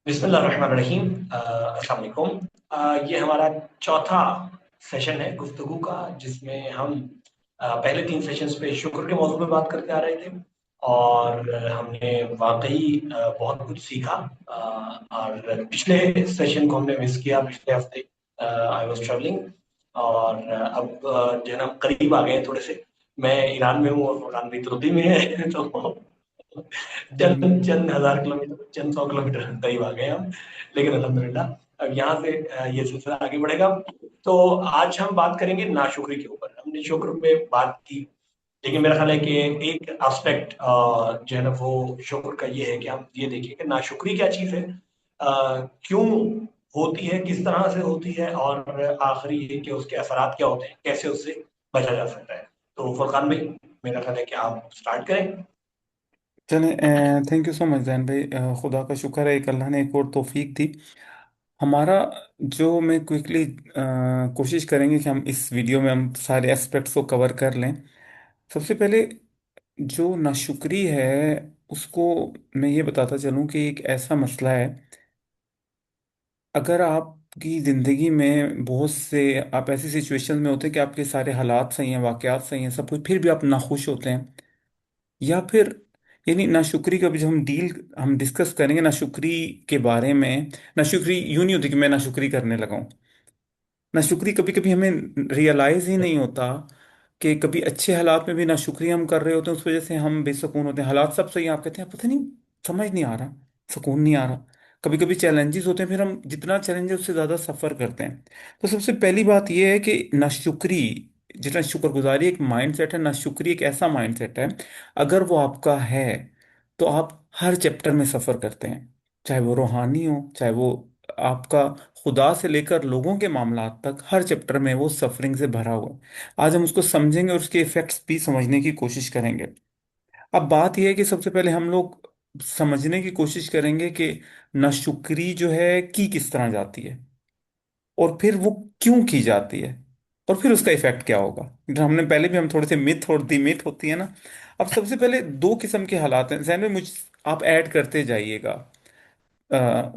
बिस्मिल्लाहिर्रहमानिर्रहीम। अस्सलाम वालेकुम। ये हमारा चौथा सेशन है गुफ्तगू का, जिसमें हम पहले 3 सेशंस पे शुक्र के मौजू पे बात करते आ रहे थे और हमने वाकई बहुत कुछ सीखा। और पिछले सेशन को हमने मिस किया पिछले हफ्ते। आई वाज ट्रैवलिंग और अब जो है ना हम करीब आ गए हैं थोड़े से। मैं ईरान में हूँ और फुरकान भी तुर्की में है तो चंद हम्म। चंद हजार किलोमीटर, चंद सौ किलोमीटर करीब आ गए हम। लेकिन अल्हम्दुलिल्लाह अब यहाँ से ये सिलसिला आगे बढ़ेगा। तो आज हम बात करेंगे नाशुक्री के ऊपर। हमने शुक्र पे बात की, लेकिन मेरा ख्याल है कि एक एस्पेक्ट जो है ना वो शुक्र का ये है कि हम ये देखिए कि नाशुक्री क्या चीज़ है, क्यों होती है, किस तरह से होती है, और आखिरी ये कि उसके असरात क्या होते हैं, कैसे उससे बचा जा सकता है। तो फुरकान भाई, मेरा ख्याल है कि आप स्टार्ट करें। चले। Thank you so much Jain भाई। खुदा का शुक्र है, एक अल्लाह ने एक और तौफीक दी हमारा। जो मैं क्विकली कोशिश करेंगे कि हम इस वीडियो में हम सारे एस्पेक्ट्स को कवर कर लें। सबसे पहले जो नाशुक्री है उसको मैं ये बताता चलूं कि एक ऐसा मसला है। अगर आपकी ज़िंदगी में बहुत से आप ऐसी सिचुएशन में होते हैं कि आपके सारे हालात सही हैं, वाकयात सही हैं, सब कुछ, फिर भी आप नाखुश होते हैं, या फिर यानी नाशुक्री का भी जब हम डिस्कस करेंगे नाशुक्री के बारे में। नाशुक्री यूं नहीं होती कि मैं नाशुक्री करने लगा हूं। नाशुक्री कभी कभी हमें रियलाइज ही नहीं होता कि कभी अच्छे हालात में भी नाशुक्री हम कर रहे होते हैं, उस वजह से हम बेसुकून होते हैं। हालात सब सही हैं, आप कहते हैं पता नहीं, समझ नहीं आ रहा, सुकून नहीं आ रहा। कभी कभी चैलेंजेस होते हैं, फिर हम जितना चैलेंज है उससे ज़्यादा सफ़र करते हैं। तो सबसे पहली बात यह है कि नाशुक्री, जितना शुक्रगुजारी एक माइंडसेट है, नाशुक्री एक ऐसा माइंडसेट है। अगर वो आपका है तो आप हर चैप्टर में सफ़र करते हैं, चाहे वो रूहानी हो, चाहे वो आपका खुदा से लेकर लोगों के मामलात तक, हर चैप्टर में वो सफरिंग से भरा हुआ है। आज हम उसको समझेंगे और उसके इफेक्ट्स भी समझने की कोशिश करेंगे। अब बात यह है कि सबसे पहले हम लोग समझने की कोशिश करेंगे कि नाशुक्री जो है की किस तरह जाती है, और फिर वो क्यों की जाती है, और फिर उसका इफेक्ट क्या होगा। जो हमने पहले भी हम थोड़े से मिथ और दी मिथ होती है ना। अब सबसे पहले दो किस्म के हालात हैं जहन में, मुझ आप ऐड करते जाइएगा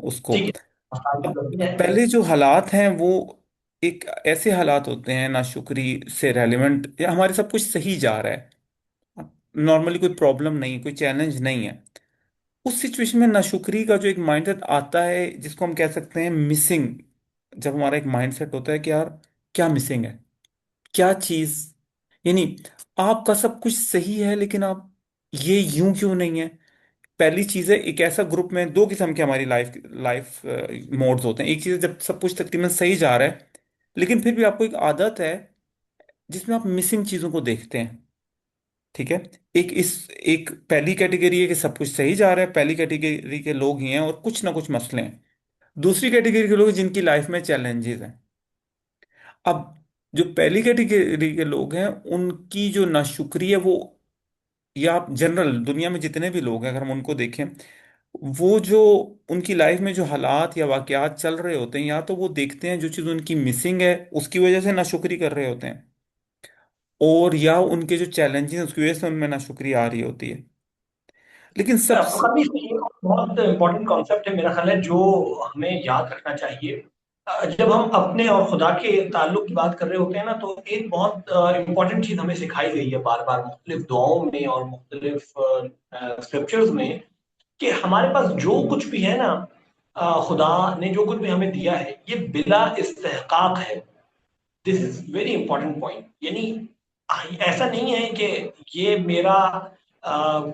उसको। ठीक है, स्टार्ट करते हैं। पहले जो हालात हैं वो एक ऐसे हालात होते हैं नाशुक्री से रेलिवेंट, या हमारे सब कुछ सही जा रहा है, नॉर्मली कोई प्रॉब्लम नहीं, कोई चैलेंज नहीं है। उस सिचुएशन में नाशुक्री का जो एक माइंडसेट आता है, जिसको हम कह सकते हैं मिसिंग। जब हमारा एक माइंडसेट होता है कि यार क्या मिसिंग है, क्या चीज, यानी आपका सब कुछ सही है लेकिन आप ये यूं क्यों नहीं है। पहली चीज है, एक ऐसा ग्रुप में दो किस्म के हमारी लाइफ लाइफ मोड्स होते हैं। एक चीज है जब सब कुछ तकरीबन सही जा रहा है, लेकिन फिर भी आपको एक आदत है जिसमें आप मिसिंग चीजों को देखते हैं। ठीक है। एक पहली कैटेगरी है कि सब कुछ सही जा रहा है, पहली कैटेगरी के लोग ही हैं और कुछ ना कुछ मसले हैं। दूसरी कैटेगरी के लोग हैं जिनकी लाइफ में चैलेंजेस हैं। अब जो पहली कैटेगरी के लोग हैं उनकी जो नाशुक्री है वो, या आप जनरल दुनिया में जितने भी लोग हैं अगर हम उनको देखें, वो जो उनकी लाइफ में जो हालात या वाकयात चल रहे होते हैं, या तो वो देखते हैं जो चीज़ उनकी मिसिंग है उसकी वजह से नाशुक्री कर रहे होते हैं, और या उनके जो चैलेंजेस हैं उसकी वजह से उनमें नाशुक्री आ रही होती है। लेकिन सब। काफी इसमें एक बहुत इंपॉर्टेंट कॉन्सेप्ट है मेरा ख्याल है, जो हमें याद रखना चाहिए। जब हम अपने और खुदा के ताल्लुक की बात कर रहे होते हैं ना, तो एक बहुत इंपॉर्टेंट चीज हमें सिखाई गई है बार बार मुख्तलिफ दुआओं में और मुख्तलिफ स्क्रिप्चर्स में, कि हमारे पास जो कुछ भी है ना, खुदा ने जो कुछ भी हमें दिया है, ये बिला इस्तेहकाक है। This is very important point. यानी ऐसा नहीं है कि ये मेरा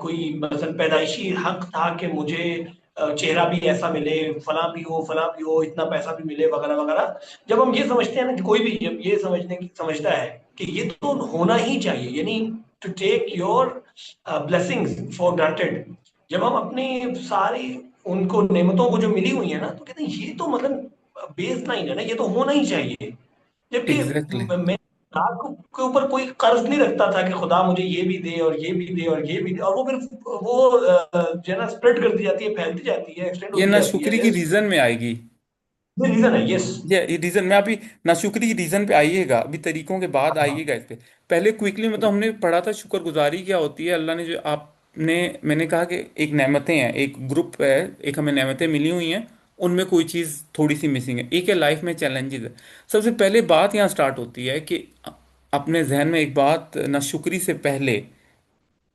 कोई मतलब पैदाइशी हक था कि मुझे चेहरा भी ऐसा मिले, फला भी हो, इतना पैसा भी मिले, वगैरह वगैरह। जब हम ये समझते हैं ना, कि कोई भी जब ये समझता है कि ये तो होना ही चाहिए, यानी to take your blessings for granted. जब हम अपनी सारी उनको नेमतों को जो मिली हुई है ना, तो कहते हैं ये तो मतलब बेस लाइन है ना, ये तो होना ही चाहिए। जबकि एग्जैक्टली। मैं खुदा के ऊपर कोई कर्ज नहीं रखता था कि खुदा मुझे ये भी दे और ये भी दे और ये भी दे, और वो फिर वो जो है ना स्प्रेड करती जाती है, फैलती जाती है, एक्सटेंड ये होती जाती है। नाशुक्री की यस, रीजन में आएगी। ये रीजन है। यस, ये रीजन में अभी नाशुक्री की रीजन पे आइएगा, अभी तरीकों के बाद आइएगा इस पे। पहले क्विकली मतलब हमने पढ़ा था शुक्रगुजारी क्या होती है। अल्लाह ने जो आपने, मैंने कहा कि एक नेमतें हैं, एक ग्रुप है, एक हमें नेमतें मिली हुई हैं, उनमें कोई चीज़ थोड़ी सी मिसिंग है। एक है लाइफ में चैलेंजेस है। सबसे पहले बात यहाँ स्टार्ट होती है कि अपने जहन में एक बात, नाशुक्री से पहले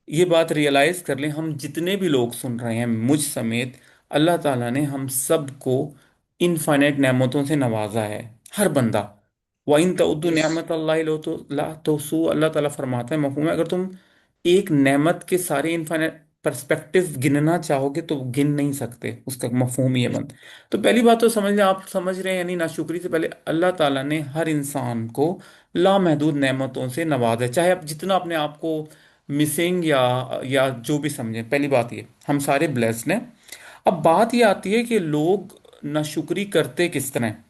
ये बात रियलाइज कर लें, हम जितने भी लोग सुन रहे हैं मुझ समेत, अल्लाह ताला ने हम सबको इनफाइनाइट नेमतों से नवाजा है, हर बंदा। वाइन तउद्दु यस। नेमत अल्लाह तो ला तुहसू, अल्लाह ताला फरमाता है मफहूम है, अगर तुम एक नेमत के सारे इनफाइनाइट पर्सपेक्टिव गिनना चाहोगे तो गिन नहीं सकते, उसका मफहूम ही है बंद। तो पहली बात तो समझ लें, आप समझ रहे हैं, यानी नाशुक्री से पहले अल्लाह ताला ने हर इंसान को लामहदूद नेमतों से नवाजा है, चाहे आप जितना अपने आप को मिसिंग या जो भी समझें। पहली बात ये, हम सारे ब्लेस्ड हैं। अब बात ये आती है कि लोग नाशुक्री करते किस तरह हैं।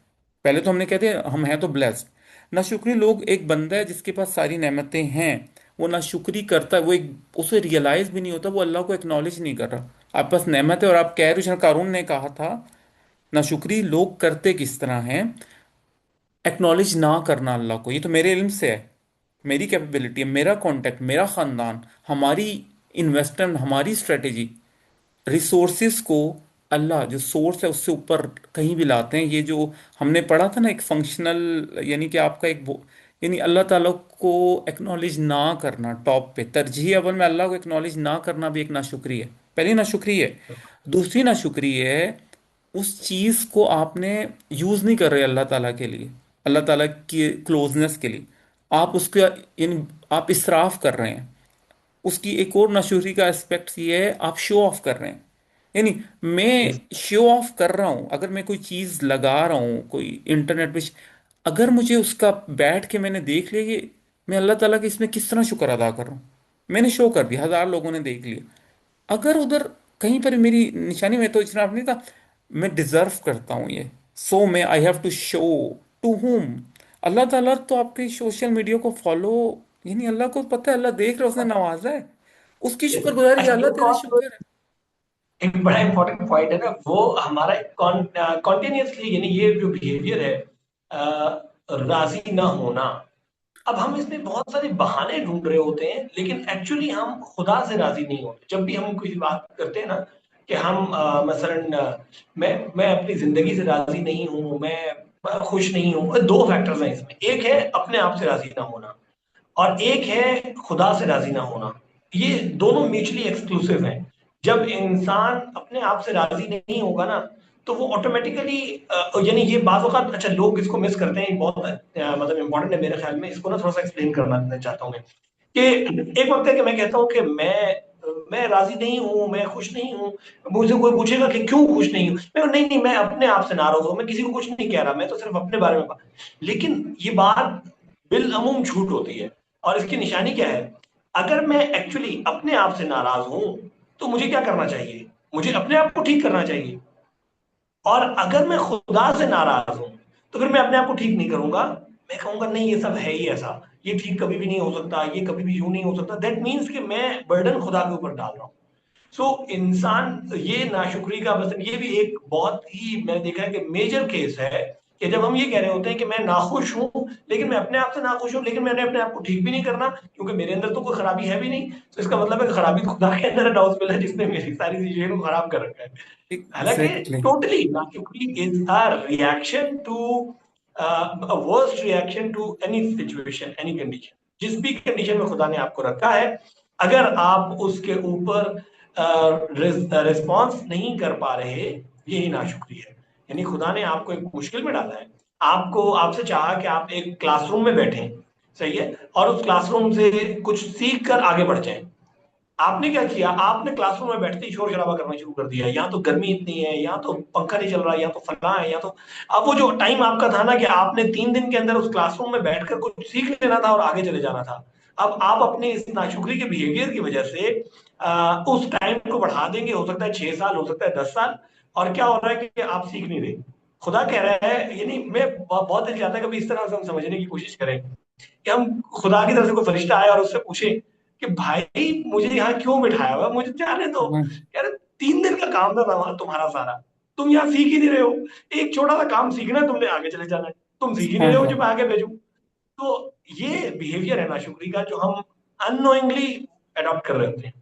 पहले तो हमने कहते हैं हम हैं तो ब्लेस्ड। नाशुक्री लोग, एक बंदा है जिसके पास सारी नेमतें हैं, वो नाशुक्री करता है, वो एक उसे रियलाइज भी नहीं होता, वो अल्लाह को एक्नॉलेज नहीं कर रहा। आपके पास नेमत है और आप कह रहे हो, जैसे कारून ने कहा था, नाशुक्री लोग करते किस तरह हैं, एक्नॉलेज ना करना अल्लाह को। ये तो मेरे इल्म से है, मेरी कैपेबिलिटी है, मेरा कांटेक्ट, मेरा खानदान, हमारी इन्वेस्टमेंट, हमारी स्ट्रेटेजी, रिसोर्सिस को अल्लाह जो सोर्स है उससे ऊपर कहीं भी लाते हैं। ये जो हमने पढ़ा था ना, एक फंक्शनल, यानी कि आपका एक यानी अल्लाह ताला को एक्नॉलेज ना करना टॉप पे, तरजीह अव्वल में अल्लाह को एक्नॉलेज ना करना भी एक नाशुक्री है। पहली नाशुक्री है। दूसरी नाशुक्री है, उस चीज को आपने यूज नहीं कर रहे अल्लाह ताला के लिए, अल्लाह ताला की क्लोजनेस के लिए, आप उसके इन आप इसराफ कर रहे हैं। उसकी एक और नाशुक्री का एस्पेक्ट ये है, आप शो ऑफ कर रहे हैं। यानी यस। मैं शो ऑफ कर रहा हूं, अगर मैं कोई चीज लगा रहा हूं कोई इंटरनेट पे, अगर मुझे उसका बैठ के मैंने देख लिया कि मैं अल्लाह ताला के इसमें किस तरह शुक्र अदा कर रहा हूं, मैंने शो कर दिया, 1,000 लोगों ने देख लिया। अगर उधर कहीं पर मेरी निशानी में तो इतना नहीं था, मैं डिजर्व करता हूं ये, सो मैं I have to show to whom. Allah ताला तो आपके सोशल मीडिया को फॉलो, यानी अल्लाह को पता है, अल्लाह देख रहा है, उसने नवाजा है, उसकी यस। शुक्रगुजारी अच्छा, अल्लाह एक तेरे और शुक्र है। एक बड़ा इंपॉर्टेंट पॉइंट है ना, वो हमारा कॉन्टिन्यूसली, यानी ये जो बिहेवियर है, राजी ना होना। अब हम इसमें बहुत सारे बहाने ढूंढ रहे होते हैं, लेकिन एक्चुअली हम खुदा से राजी नहीं होते। जब भी हम कोई बात करते हैं ना कि हम मसलन मैं अपनी जिंदगी से राजी नहीं हूं, मैं खुश नहीं हूं, दो फैक्टर्स हैं इसमें। एक है अपने आप से राजी ना होना, और एक है खुदा से राजी ना होना। ये दोनों म्यूचुअली एक्सक्लूसिव हैं। जब इंसान अपने आप से राजी नहीं होगा ना, तो वो ऑटोमेटिकली, यानी ये बात वक्त, अच्छा लोग इसको मिस करते हैं, बहुत मतलब इंपॉर्टेंट है मेरे ख्याल में, इसको ना थोड़ा सा एक्सप्लेन करना चाहता हूँ मैं। कि एक वक्त है कि मैं कहता हूँ कि मैं राजी नहीं हूँ, मैं खुश नहीं हूँ। मुझे कोई पूछेगा कि क्यों खुश नहीं हूँ, मैं नहीं नहीं, मैं अपने आप से नाराज हूँ, मैं किसी को कुछ नहीं कह रहा, मैं तो सिर्फ अपने बारे में लेकिन ये बात बिलअमूम झूठ होती है। और इसकी निशानी क्या है? अगर मैं एक्चुअली अपने आप से नाराज हूं, तो मुझे क्या करना चाहिए? मुझे अपने आप को ठीक करना चाहिए। और अगर मैं खुदा से नाराज हूं, तो फिर मैं अपने आप को ठीक नहीं करूंगा। मैं कहूंगा नहीं, ये सब है ही ऐसा, ये ठीक कभी भी नहीं हो सकता, ये कभी भी यूं नहीं हो सकता। दैट मीन्स कि मैं बर्डन खुदा के ऊपर डाल रहा हूं। इंसान ये नाशुक्री का, बस ये भी एक बहुत ही मैंने देखा है कि मेजर केस है, कि जब हम ये कह रहे होते हैं कि मैं नाखुश हूं, लेकिन मैं अपने आप से नाखुश हूं, लेकिन मैंने अपने आप को ठीक भी नहीं करना, क्योंकि मेरे अंदर तो कोई खराबी है भी नहीं। तो इसका मतलब है कि खराबी तो खुदा के अंदर है, डाउटफुल है, जिसने मेरी सारी चीजें को खराब कर रखा है। हालांकि एग्जैक्टली। टोटली नाशुक्री is a reaction to, worst reaction to any situation, any condition. जिस भी कंडीशन में खुदा ने आपको रखा है, अगर आप उसके ऊपर रिस्पॉन्स नहीं कर पा रहे, यही नाशुक्री है। यानी खुदा ने आपको एक मुश्किल में डाला है, आपको आपसे चाहा कि आप एक क्लासरूम में बैठें, सही है, और उस क्लासरूम से कुछ सीख कर आगे बढ़ जाएं। आपने क्या किया? आपने क्लासरूम में बैठते ही शोर शराबा करना शुरू कर दिया, यहाँ तो गर्मी इतनी है, यहाँ तो पंखा नहीं चल रहा, यहाँ तो फला है, यहाँ तो। अब वो जो टाइम आपका था ना, कि आपने 3 दिन के अंदर उस क्लासरूम में बैठकर कुछ सीख लेना था और आगे चले जाना था, अब आप अपने इस नाशुक्री के बिहेवियर की वजह से उस टाइम को बढ़ा देंगे। हो सकता है 6 साल, हो सकता है 10 साल। और क्या हो रहा है कि आप सीख नहीं रहे। खुदा कह रहा है, यानी मैं बहुत दिल चाहता है कभी इस तरह से हम समझने की कोशिश करें, कि हम खुदा की तरफ से कोई फरिश्ता आए और उससे पूछे कि भाई मुझे यहाँ क्यों बिठाया हुआ है? मुझे जाने दो यार। 3 दिन का काम था तुम्हारा सारा, तुम यहाँ सीख ही नहीं रहे हो। एक छोटा सा काम सीखना है, तुमने आगे चले जाना है, तुम सीख ही नहीं हाँ रहे हो हाँ। जो मैं आगे भेजूं। तो ये बिहेवियर है नाशुक्री का, जो हम अननोइंगली अडॉप्ट कर रहे होते हैं।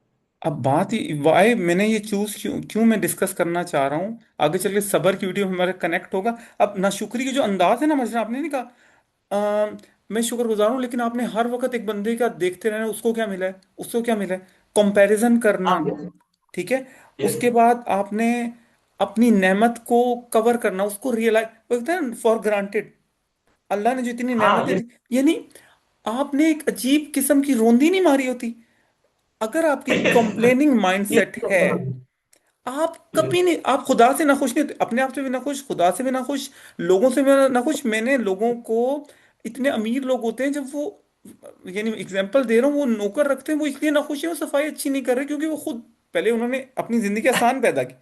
अब बात ही वाई मैंने ये चूज क्यों क्यों मैं डिस्कस करना चाह रहा हूँ, आगे चल के सबर की वीडियो हमारे कनेक्ट होगा। अब नाशुक्री की जो अंदाज है ना, मसला आपने नहीं कहा, मैं शुक्रगुजार हूँ, लेकिन आपने हर वक्त एक बंदे का देखते रहना, उसको क्या मिला है, उसको क्या मिला है, कंपैरिजन करना। हाँ, ठीक है। यस, उसके बाद आपने अपनी नेमत को कवर करना, उसको रियलाइज, बोलते हैं फॉर ग्रांटेड, अल्लाह ने जो इतनी हाँ, नेमतें यस, दी, यानी आपने एक अजीब किस्म की रोंदी नहीं मारी होती। अगर आपकी यस, कंप्लेनिंग ये माइंडसेट है, आप कभी यस, नहीं, आप खुदा से ना खुश नहीं होते, अपने आप से भी ना खुश, खुदा से भी ना खुश, लोगों से भी ना खुश। मैंने लोगों को, इतने अमीर लोग होते हैं जब वो, यानी एग्जांपल दे रहा हूँ, वो नौकर रखते हैं, वो इसलिए ना खुश है, वो सफाई अच्छी नहीं कर रहे क्योंकि वो खुद पहले उन्होंने अपनी जिंदगी आसान पैदा की,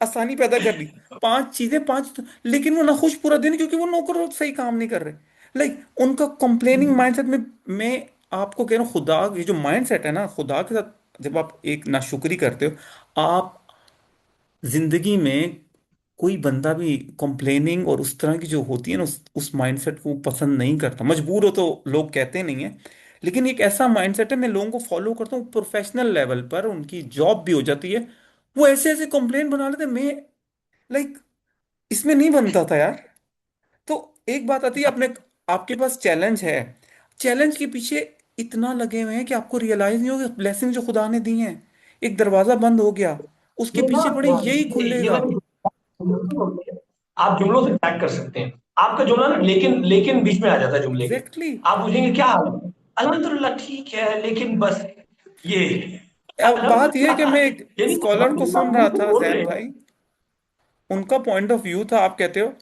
आसानी पैदा कर ली, पांच चीजें पांच, लेकिन वो ना खुश पूरा दिन क्योंकि वो नौकर सही काम नहीं कर रहे। लाइक उनका कंप्लेनिंग माइंडसेट में, मैं आपको कह रहा हूँ, खुदा ये जो माइंडसेट है ना, खुदा के साथ जब आप एक नाशुक्री करते हो, आप जिंदगी में, कोई बंदा भी कंप्लेनिंग और उस तरह की जो होती है ना, उस माइंडसेट को पसंद नहीं करता। मजबूर हो तो लोग कहते नहीं है, लेकिन एक ऐसा माइंडसेट है, मैं लोगों को फॉलो करता हूँ प्रोफेशनल लेवल पर, उनकी जॉब भी हो जाती है, वो ऐसे ऐसे कंप्लेन बना लेते हैं, मैं लाइक इसमें नहीं बनता था यार। तो एक बात आती है, अपने आपके पास चैलेंज है, चैलेंज के पीछे इतना लगे हुए हैं कि आपको रियलाइज नहीं होगा ब्लेसिंग जो खुदा ने दी है। एक दरवाजा बंद हो गया, उसके ये ना, पीछे पड़े यही ये खुलेगा। मैंने आप जुमलों से टैग कर सकते हैं। आपका जुमला ना लेकिन लेकिन बीच में आ जाता है जुमले के। Exactly exactly। आप पूछेंगे क्या हाल है? अल्हम्दुलिल्लाह ठीक है, लेकिन बस ये अब बात यह है कि मैं अल्हम्दुलिल्लाह, एक यानी स्कॉलर को हम सुन रहा मुंह से था, बोल जैन रहे हैं। भाई, उनका पॉइंट ऑफ व्यू था, आप कहते हो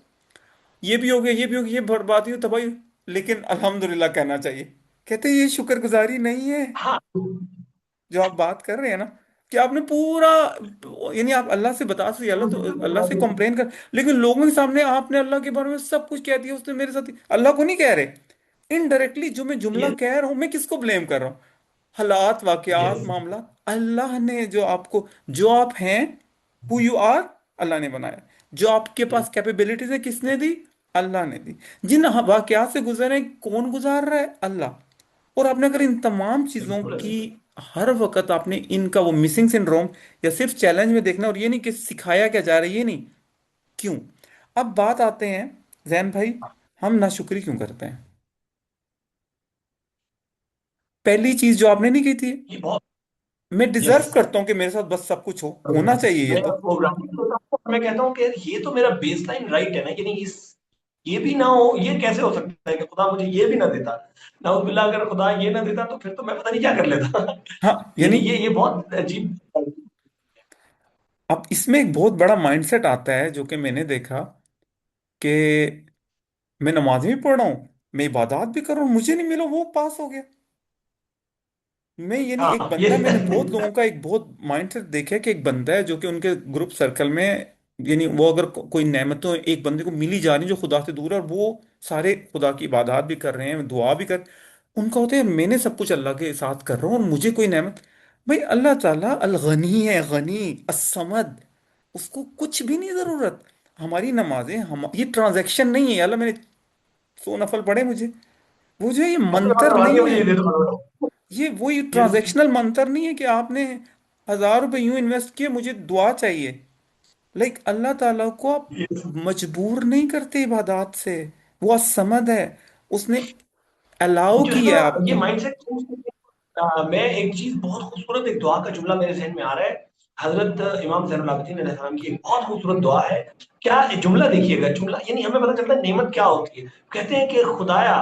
ये भी हो गया, ये भी हो गया, ये बर्बादी हो तबाही हो, लेकिन अल्हम्दुलिल्लाह कहना चाहिए। कहते ये शुक्रगुजारी नहीं है, हाँ, जो आप बात कर रहे हैं ना, कि आपने पूरा, यानी आप अल्लाह से बता सकते, अल्लाह तो, अल्लाह से कंप्लेन कर, लेकिन लोगों के सामने आपने अल्लाह के बारे में सब कुछ कह दिया, उसने मेरे साथ अल्लाह को नहीं कह रहे, इनडायरेक्टली जो मैं जुमला यस, कह रहा हूं, मैं किसको ब्लेम कर रहा हूँ, हालात वाकयात यस, मामला, अल्लाह ने जो आपको, जो आप हैं, हु यू आर, अल्लाह ने बनाया, जो आपके पास कैपेबिलिटीज है किसने दी, अल्लाह ने दी, जिन वाकयात से गुजरे कौन गुजार रहा है, अल्लाह। और आपने अगर इन तमाम चीजों बिल्कुल की, ऐसे। हर वक्त आपने इनका वो मिसिंग सिंड्रोम, या सिर्फ चैलेंज में देखना, और ये नहीं कि सिखाया क्या जा रहा है, ये नहीं, क्यों। अब बात आते हैं, जैन भाई, हम नाशुक्री क्यों करते हैं। पहली चीज जो आपने नहीं की थी, ये बहुत, मैं यस, डिजर्व करता हूँ कि मेरे साथ बस सब कुछ होना चाहिए ये मैं तो। प्रोग्रामिंग करता हूँ, मैं कहता हूँ कि यार ये तो मेरा बेसलाइन राइट है ना, यानी इस ये भी ना हो, ये कैसे हो सकता है कि खुदा मुझे ये भी ना देता। नाउजुबिल्ला, अगर खुदा ये ना देता तो फिर तो मैं पता नहीं क्या कर लेता। हाँ, यानी यानी ये बहुत अजीब। अब इसमें एक बहुत बड़ा माइंडसेट आता है जो कि मैंने देखा, कि मैं नमाज भी पढ़ रहा हूँ, मैं इबादत भी कर रहा हूँ, मुझे नहीं मिला, वो पास हो गया। मैं, यानी एक हाँ, ये बंदा, मैंने बहुत लोगों का एक बहुत माइंडसेट देखा है कि एक बंदा है जो कि उनके ग्रुप सर्कल में, यानी वो अगर कोई नेमतों एक बंदे को मिली जा रही जो खुदा से दूर है, और वो सारे खुदा की इबादत भी कर रहे हैं, दुआ भी कर, उनका होता है मैंने सब कुछ अल्लाह के साथ कर रहा हूँ और मुझे कोई नेमत। भाई अल्लाह ताला अल गनी है, गनी, असमद, उसको कुछ भी नहीं जरूरत। हमारी नमाजें, हम ये ट्रांजैक्शन नहीं है, अल्लाह मैंने 100 नफल पढ़े, मुझे, वो जो ये अपने पास मंतर मांगे नहीं मुझे है, ये दे दो। ये वही ये ट्रांजैक्शनल मंत्र नहीं है कि आपने 1000 रुपए यूं इन्वेस्ट किए, मुझे दुआ चाहिए। लाइक अल्लाह ताला को आप ये मजबूर नहीं करते इबादत से, वो असमद है, उसने अलाउ जो है किया ना, है ये आपको। माइंडसेट चेंज करके, मैं एक चीज बहुत खूबसूरत, एक दुआ का जुमला मेरे जहन में आ रहा है। हजरत इमाम जैनुल आबिदीन अलैहिस्सलाम की एक बहुत खूबसूरत दुआ है। क्या जुमला देखिएगा, जुमला यानी हमें पता चलता है नेमत क्या होती है। कहते हैं कि खुदाया,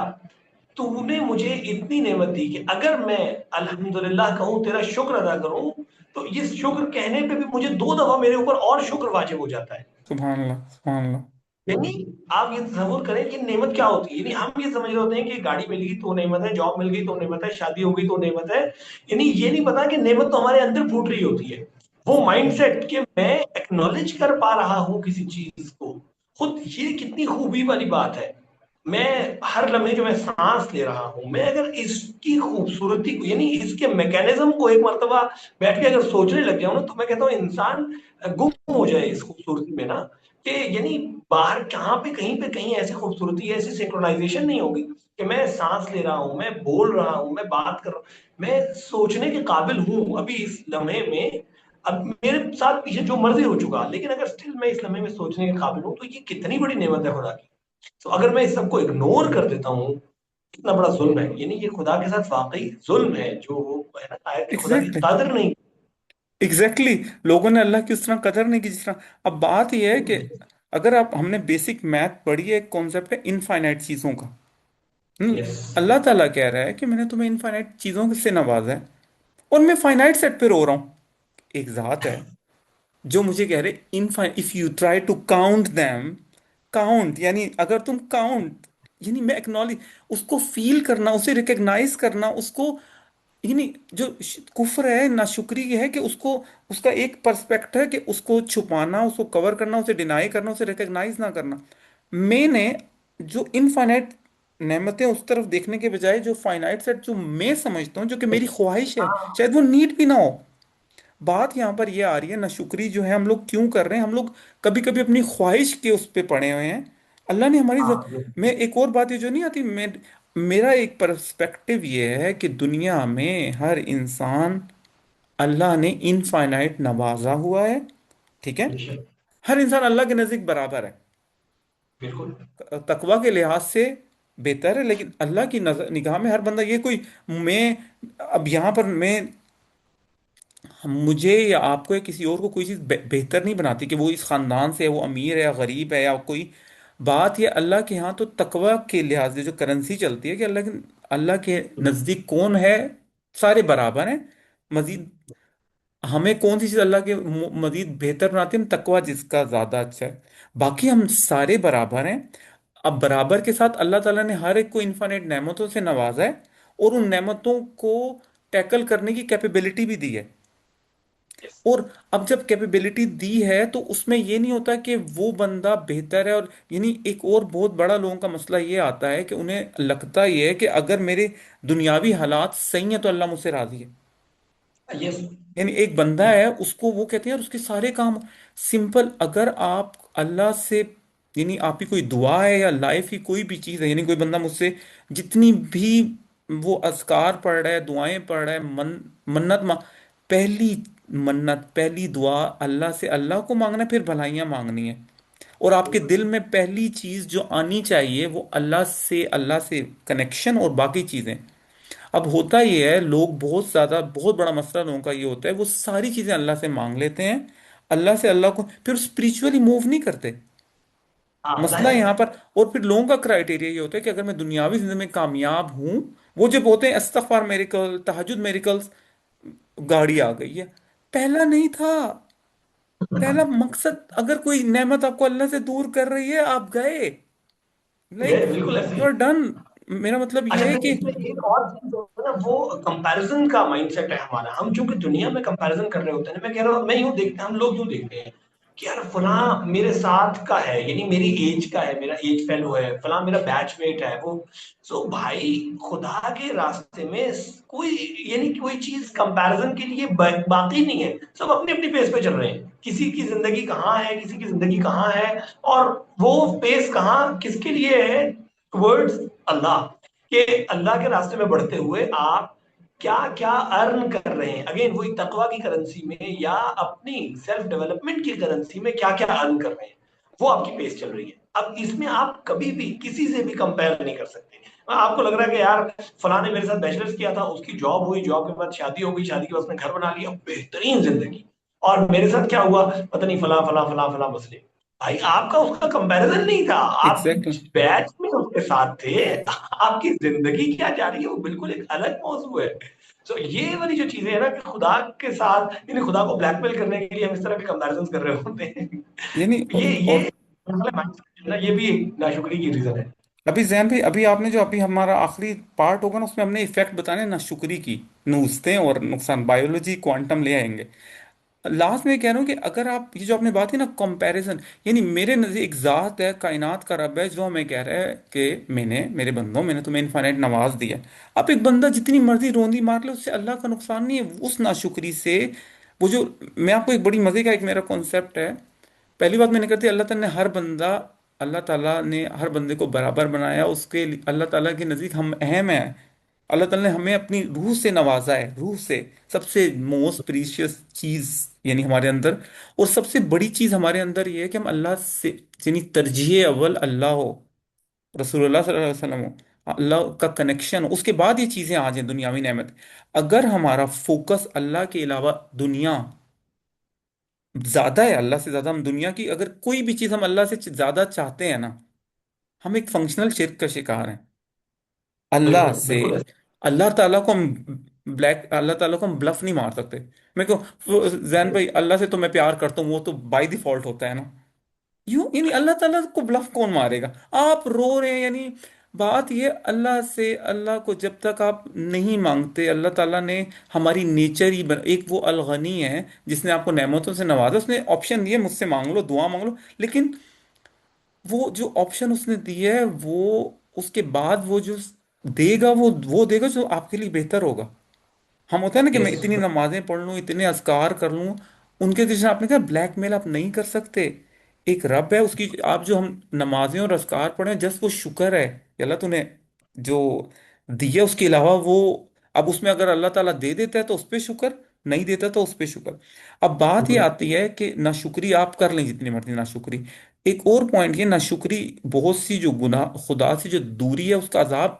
तूने मुझे इतनी नेमत दी कि अगर मैं अल्हम्दुलिल्लाह कहूँ, तेरा शुक्र अदा करूं, तो ये शुक्र कहने पे भी मुझे 2 दफा मेरे ऊपर और शुक्र वाजिब हो जाता है। सुभान अल्लाह, सुभान अल्लाह। यानी आप ये तस्वुर करें कि नेमत क्या होती है। यानी हम ये समझ रहे होते हैं कि गाड़ी मिल गई तो नेमत है, जॉब मिल गई तो नेमत है, शादी हो गई तो नेमत है। यानी ये नहीं पता कि नेमत तो हमारे अंदर फूट रही होती है। वो माइंडसेट कि मैं एक्नॉलेज कर पा रहा हूं किसी चीज को, खुद ये कितनी खूबी वाली बात है। मैं हर लम्हे जो मैं सांस ले रहा हूं, मैं अगर इसकी खूबसूरती को, यानी इसके मैकेनिज्म को एक मर्तबा बैठ के अगर सोचने लग जाऊं ना, तो मैं कहता हूं इंसान गुम हो जाए इस खूबसूरती में ना। कि यानी बाहर कहाँ पे कहीं ऐसी खूबसूरती है, ऐसी सिंक्रोनाइजेशन नहीं होगी कि मैं सांस ले रहा हूं, मैं बोल रहा हूं, मैं बात कर रहा हूं, मैं सोचने के काबिल हूं अभी इस लम्हे में। अब मेरे साथ पीछे जो मर्जी हो चुका, लेकिन अगर स्टिल मैं इस लम्हे में सोचने के काबिल हूं, तो ये कितनी बड़ी नेमत है खुदा की। तो अगर मैं इस सबको इग्नोर कर देता हूँ, कितना बड़ा जुल्म है। यानी ये खुदा के साथ वाकई जुल्म है, जो है ना, आयत में खुदा की एग्जैक्टली, कदर नहीं। एग्जैक्टली। लोगों ने अल्लाह की उस तरह कदर नहीं की जिस तरह। अब बात यह है कि अगर आप, हमने बेसिक मैथ पढ़ी है, एक कॉन्सेप्ट है इनफाइनाइट चीजों का। यस। अल्लाह ताला कह रहा है कि मैंने तुम्हें इनफाइनाइट चीजों से नवाजा है, और मैं फाइनाइट सेट पे रो रहा हूँ। एक जात है जो मुझे कह रहे, infinite, if you try to count them, count यानी अगर तुम काउंट, यानी मैं एक्नॉलेज, उसको फील करना, उसे रिकग्नाइज करना, उसको, यानी जो कुफ्र है, नाशुक्री है कि उसको, उसका एक पर्सपेक्ट है कि उसको छुपाना, उसको कवर करना, उसे डिनाई करना, उसे रिकग्नाइज ना करना। मैंने जो इनफाइनाइट नेमतें उस तरफ देखने के बजाय जो फाइनाइट सेट जो मैं समझता हूँ, जो कि मेरी ख्वाहिश है, हाँ। शायद वो नीड भी ना हो। बात यहाँ पर ये आ रही है, नाशुक्री जो है हम लोग क्यों कर रहे हैं, हम लोग कभी कभी अपनी ख्वाहिश के उस पे पड़े हुए हैं। अल्लाह ने हमारी हाँ। मैं एक और बात ये जो नहीं आती, मैं, मेरा एक पर्सपेक्टिव ये है कि दुनिया में हर इंसान अल्लाह ने इनफाइनाइट नवाजा हुआ है, ठीक है। बेशक। हर इंसान अल्लाह के नज़दीक बराबर है, बिल्कुल। तकवा के लिहाज से बेहतर है, लेकिन अल्लाह की नजर निगाह में हर बंदा, ये कोई, मैं, अब यहाँ पर मैं, मुझे या आपको या किसी और को कोई चीज़ बेहतर नहीं बनाती कि वो इस खानदान से है, वो अमीर है या गरीब है या कोई। बात ये अल्लाह के यहाँ तो तकवा के लिहाज से जो करेंसी चलती है कि अल्लाह के नज़दीक कौन है, सारे बराबर हैं। मजीद हमें कौन सी चीज़ अल्लाह के मजीद बेहतर बनाती है, हम तकवा जिसका ज़्यादा अच्छा है, बाकी हम सारे बराबर हैं। अब बराबर के साथ अल्लाह ताला ने हर एक को इनफाइनाइट नेमतों से नवाजा है, और उन नेमतों को टैकल करने की कैपेबिलिटी भी दी है। यस। और अब जब कैपेबिलिटी दी है तो उसमें ये नहीं होता कि वो बंदा बेहतर है, और यानी एक और बहुत बड़ा लोगों का मसला ये आता है कि उन्हें लगता ये है कि अगर मेरे दुनियावी हालात सही हैं तो अल्लाह मुझसे राजी है। यस। यानी एक बंदा है, उसको वो कहते हैं, और उसके सारे काम सिंपल, अगर आप अल्लाह से, यानी आपकी कोई दुआ है या लाइफ की कोई भी चीज़ है, यानी कोई बंदा मुझसे जितनी भी वो अज़कार पढ़ रहा है, दुआएं पढ़ रहा है, मन्नत मा पहली मन्नत, पहली दुआ अल्लाह से, अल्लाह को मांगना है, फिर भलाइयाँ मांगनी है। और आपके बिल्कुल। दिल में पहली चीज़ जो आनी चाहिए वो अल्लाह से कनेक्शन, और बाकी चीज़ें। अब होता ये है, लोग बहुत ज्यादा, बहुत बड़ा मसला लोगों का ये होता है, वो सारी चीजें अल्लाह से मांग लेते हैं, अल्लाह से अल्लाह को फिर स्पिरिचुअली मूव नहीं करते। हाँ, मसला जाहिर यहाँ है। पर, और फिर लोगों का क्राइटेरिया ये होता है कि अगर मैं दुनियावी जिंदगी में कामयाब हूं, वो जब होते हैं इस्तगफार मेरिकल, तहज्जुद मेरिकल्स, गाड़ी आ गई है। पहला नहीं था। पहला मकसद, अगर कोई नेमत आपको अल्लाह से दूर कर रही है, आप गए, लाइक, ये बिल्कुल ऐसे यू ही। Are done. मेरा मतलब अच्छा, ये है फिर कि, इसमें एक और चीज होता है ना, वो कंपैरिजन का माइंडसेट है हमारा। हम चूंकि दुनिया में कंपैरिजन कर रहे होते हैं ना, मैं कह रहा हूँ, मैं यूं देखते हैं, हम लोग यूं देखते हैं कि यार फला मेरे साथ का है, यानी मेरी एज का है, मेरा एज फेलो है, फला मेरा बैचमेट है वो। सो भाई, खुदा के रास्ते में कोई, यानी कोई चीज कंपैरिजन के लिए बाकी नहीं है। सब अपनी अपनी पेस पे चल रहे हैं, किसी की जिंदगी कहाँ है, किसी की जिंदगी कहाँ है, और वो पेस कहाँ किसके लिए है, टुवर्ड्स अल्लाह। कि अल्लाह के रास्ते में बढ़ते हुए आप क्या क्या अर्न कर रहे हैं, अगेन वही तकवा की करेंसी में या अपनी सेल्फ डेवलपमेंट की करेंसी में क्या क्या अर्न कर रहे हैं, वो आपकी पेस चल रही है। अब इसमें आप कभी भी किसी से भी कंपेयर नहीं कर सकते। आपको लग रहा है कि यार फलाने मेरे साथ बैचलर्स किया था, उसकी जॉब हुई, जॉब के बाद शादी हो गई, शादी के बाद उसने घर बना लिया, बेहतरीन जिंदगी, और मेरे साथ क्या हुआ पता नहीं, फला फला फला फला मसले। भाई आपका उसका कंपैरिजन नहीं था, आप एग्जैक्टली, बैच में उसके साथ थे। आपकी जिंदगी क्या जा रही है वो बिल्कुल एक अलग मौजू है। तो ये वाली जो चीजें है ना, कि खुदा के साथ, यानी खुदा को ब्लैकमेल करने के लिए हम इस तरह के कंपैरिजन कर रहे होते हैं। यानी ये और ना, ये भी एक नाशुक्री की रीजन है। अभी जैन भाई, अभी आपने जो, अभी हमारा आखिरी पार्ट होगा ना, उसमें हमने इफेक्ट बताने ना शुक्री की, नुस्खें और नुकसान, बायोलॉजी क्वांटम ले आएंगे। लास्ट में कह रहा हूँ कि अगर आप, ये जो आपने बात की ना कंपैरिजन, यानी मेरे नजदीक एक जात है, कायनात का रब है, जो हमें कह रहा है कि मैंने, मेरे बंदों, मैंने तुम्हें इनफाइनाइट नवाज दिया है। अब एक बंदा जितनी मर्जी रोंदी मार ले, उससे अल्लाह का नुकसान नहीं है, उस नाशुक्री से। वो जो, मैं आपको एक बड़ी मजे का एक मेरा कॉन्सेप्ट है, पहली बात मैंने करती, अल्लाह ताला ने हर बंदे को बराबर बनाया, अल्लाह ताला के नज़दीक हम अहम है। अल्लाह ताला ने हमें अपनी रूह से नवाजा है, रूह से, सबसे मोस्ट प्रीशियस चीज यानी हमारे अंदर। और सबसे बड़ी चीज हमारे अंदर ये है कि हम अल्लाह से, यानी तरजीह अव्वल अल्लाह हो, रसूलुल्लाह सल्लल्लाहु अलैहि वसल्लम हो, अल्लाह का कनेक्शन हो, उसके बाद ये चीजें आ जाए दुनियावी नेमत। अगर हमारा फोकस अल्लाह के अलावा दुनिया ज्यादा है, अल्लाह से ज्यादा हम दुनिया की, अगर कोई भी चीज हम अल्लाह से ज्यादा चाहते हैं ना, हम एक फंक्शनल शिर्क का शिकार हैं। अल्लाह बिल्कुल से, बिल्कुल ऐसे। अल्लाह ताला को हम ब्लफ नहीं मार सकते। मेरे को जैन भाई, अल्लाह से तो मैं प्यार करता हूँ, वो तो बाय डिफॉल्ट होता है ना। यूं यानी अल्लाह ताला को ब्लफ कौन मारेगा? आप रो रहे हैं यानी, बात ये अल्लाह से, अल्लाह को जब तक आप नहीं मांगते, अल्लाह ताला ने हमारी नेचर ही एक वो अलगनी है जिसने आपको नेमतों से नवाजा, उसने ऑप्शन दिए मुझसे मांग लो, दुआ मांग लो, लेकिन वो जो ऑप्शन उसने दिया है, वो उसके बाद वो जो देगा, वो देगा जो आपके लिए बेहतर होगा। हम होता है ना कि मैं यस। इतनी नमाजें पढ़ लूं, इतने अज़कार कर लूं, उनके जैसे आपने कहा ब्लैकमेल आप नहीं कर सकते। एक रब है, उसकी आप जो हम नमाजें और अज़कार पढ़े, जस्ट वो शुक्र है कि अल्लाह तूने जो दिया, उसके अलावा वो, अब उसमें अगर अल्लाह ताला दे देता है तो उस पर शुक्र, नहीं देता तो उस पर शुक्र। अब बात ये आती है कि नाशुक्री आप कर लें जितनी मर्जी नाशुक्री। एक और पॉइंट ये, नाशुक्री बहुत सी जो गुनाह, खुदा से जो दूरी है, उसका अजाब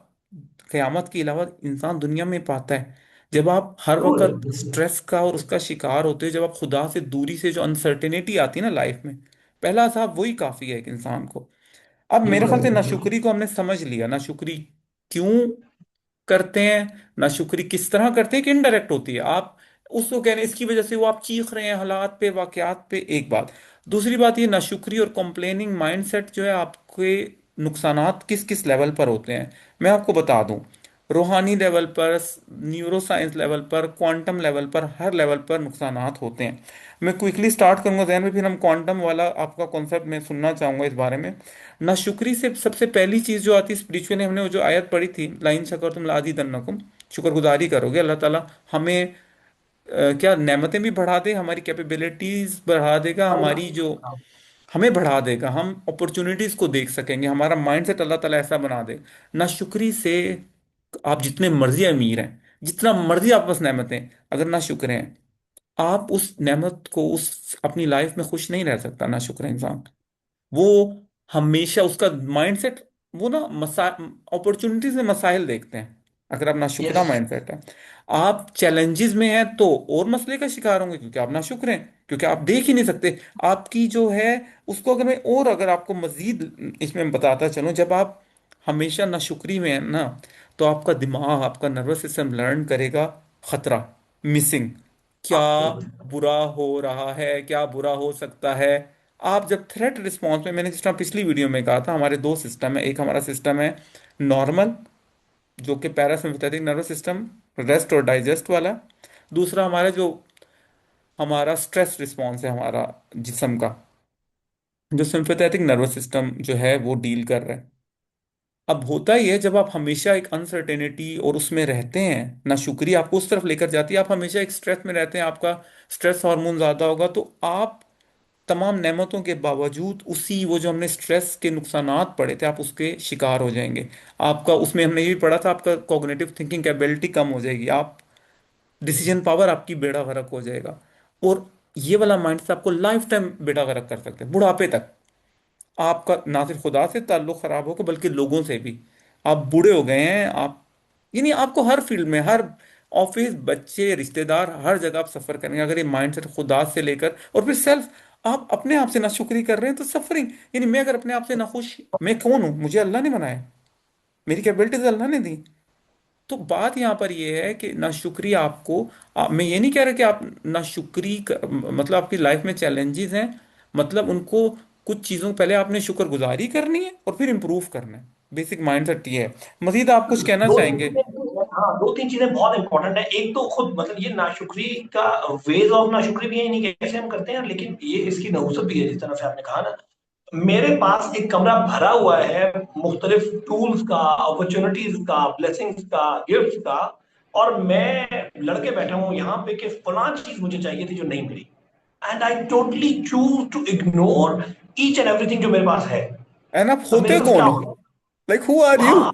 क़यामत के अलावा इंसान दुनिया में पाता है। जब आप हर जरूर वक्त बिल्कुल। स्ट्रेस का और उसका शिकार होते हो, जब आप खुदा से दूरी से जो अनसर्टेनिटी आती है ना लाइफ में, पहला साहब वही काफी है एक इंसान को। अब मेरे बिल्कुल ख्याल से ऐसे, बिल्कुल। नाशुक्री को हमने समझ लिया, नाशुक्री क्यों करते हैं, नाशुक्री किस तरह करते हैं, कि इनडायरेक्ट होती है। आप उसको कह रहे हैं इसकी वजह से वो आप चीख रहे हैं हालात पे, वाकयात पे, एक बात। दूसरी बात ये, नाशुक्री और कंप्लेनिंग माइंडसेट जो है, आपके नुकसानात किस किस लेवल पर होते हैं, मैं आपको बता दूं। रूहानी लेवल पर, न्यूरो साइंस लेवल पर, क्वांटम लेवल पर, हर लेवल पर नुकसानात होते हैं। मैं क्विकली स्टार्ट करूंगा जहन में, फिर हम क्वांटम वाला आपका कॉन्सेप्ट मैं सुनना चाहूंगा इस बारे में। नाशुक्री से सबसे पहली चीज जो आती है स्पिरिचुअली, हमने वो जो आयत पढ़ी थी, लाइन शकर तुम लादी दन्नकुम, शुक्रगुजारी करोगे, अल्लाह ताला हमें क्या नेमतें भी बढ़ा दे, हमारी कैपेबिलिटीज बढ़ा देगा, हाँ, हमारी जो, हमें बढ़ा देगा, हम अपॉर्चुनिटीज को देख सकेंगे, हमारा माइंडसेट अल्लाह ताला ऐसा बना दे। नाशुक्री से आप जितने मर्जी अमीर हैं, जितना मर्जी आप पास नेमतें, अगर ना शुक्र हैं, आप उस नेमत को, उस अपनी लाइफ में खुश नहीं रह सकता ना शुक्र इंसान। वो हमेशा उसका माइंडसेट, वो ना मसा अपॉर्चुनिटीज में मसाइल देखते हैं। अगर आप नाशुक्रा यस। माइंडसेट है, आप चैलेंजेस में हैं तो और मसले का शिकार होंगे, क्योंकि आप नाशुक्र हैं, क्योंकि आप देख ही नहीं सकते आपकी जो है उसको। अगर मैं और अगर आपको मजीद इसमें बताता चलूं, जब आप हमेशा नाशुक्री में है ना, तो आपका दिमाग, आपका नर्वस सिस्टम लर्न करेगा खतरा, मिसिंग, क्या बिल्कुल। बुरा हो रहा है, क्या बुरा हो सकता है। आप जब थ्रेट रिस्पॉन्स में, मैंने जिस तरह पिछली वीडियो में कहा था, हमारे दो सिस्टम है, एक हमारा सिस्टम है नॉर्मल, जो कि पैरासिम्पथेटिक नर्वस सिस्टम, रेस्ट और डाइजेस्ट वाला। दूसरा हमारा जो, हमारा स्ट्रेस रिस्पॉन्स है हमारा जिस्म का, जो सिंपैथेटिक नर्वस सिस्टम जो है वो डील कर रहा है। अब होता ही है, जब आप हमेशा एक अनसर्टेनिटी और उसमें रहते हैं, ना शुक्रिया आपको उस तरफ लेकर जाती है, आप हमेशा एक स्ट्रेस में रहते हैं, आपका स्ट्रेस हार्मोन ज्यादा होगा, तो आप तमाम नेमतों के बावजूद उसी, वो जो हमने स्ट्रेस के नुकसानात पढ़े थे, आप उसके शिकार हो जाएंगे। आपका उसमें हमने ये भी पढ़ा था, आपका कॉग्निटिव थिंकिंग कैपेबिलिटी कम हो जाएगी, आप डिसीजन पावर आपकी बेड़ा गर्क हो जाएगा। और ये वाला माइंड से आपको लाइफ टाइम बेड़ा गर्क कर सकते हैं, बुढ़ापे तक। आपका ना सिर्फ खुदा से ताल्लुक खराब होगा, बल्कि लोगों से भी। आप बूढ़े हो गए हैं आप, यानी आपको हर फील्ड में, हर ऑफिस, बच्चे, रिश्तेदार, हर जगह आप सफर करेंगे अगर ये माइंडसेट खुदा से लेकर, और फिर सेल्फ, आप अपने आप से नाशुक्री कर रहे हैं तो सफरिंग। यानी मैं अगर अपने आप से नाखुश, मैं कौन हूं? मुझे अल्लाह ने बनाया, मेरी कैपेबिलिटीज अल्लाह ने दी। तो बात यहाँ पर यह है कि नाशुक्री आपको, मैं ये नहीं कह रहा कि आप नाशुक्री मतलब आपकी लाइफ में चैलेंजेस हैं, मतलब उनको, कुछ चीज़ों पहले आपने शुक्रगुजारी करनी है और फिर इंप्रूव करना है। बेसिक माइंडसेट ये है। मजीद आप कुछ कहना दो तीन चाहेंगे? चीजें, हाँ, दो तीन चीजें बहुत इंपॉर्टेंट है। एक तो खुद मतलब ये नाशुक्री का वेज ऑफ नाशुक्री भी है, नहीं कैसे हम करते हैं, लेकिन ये इसकी नहुसत भी है, जिस तरह से आपने कहा ना। मेरे पास एक कमरा भरा हुआ है मुख्तलिफ टूल्स का, अपॉर्चुनिटीज का, ब्लेसिंग्स का, गिफ्ट का, और मैं लड़के बैठा हूँ यहाँ पे कि फलां चीज मुझे चाहिए थी जो नहीं मिली। And I totally choose to ignore each and everything जो मेरे पास है। एंड आप अब होते मेरे पास क्या कौन हो? होगा? Like who are you? हाँ,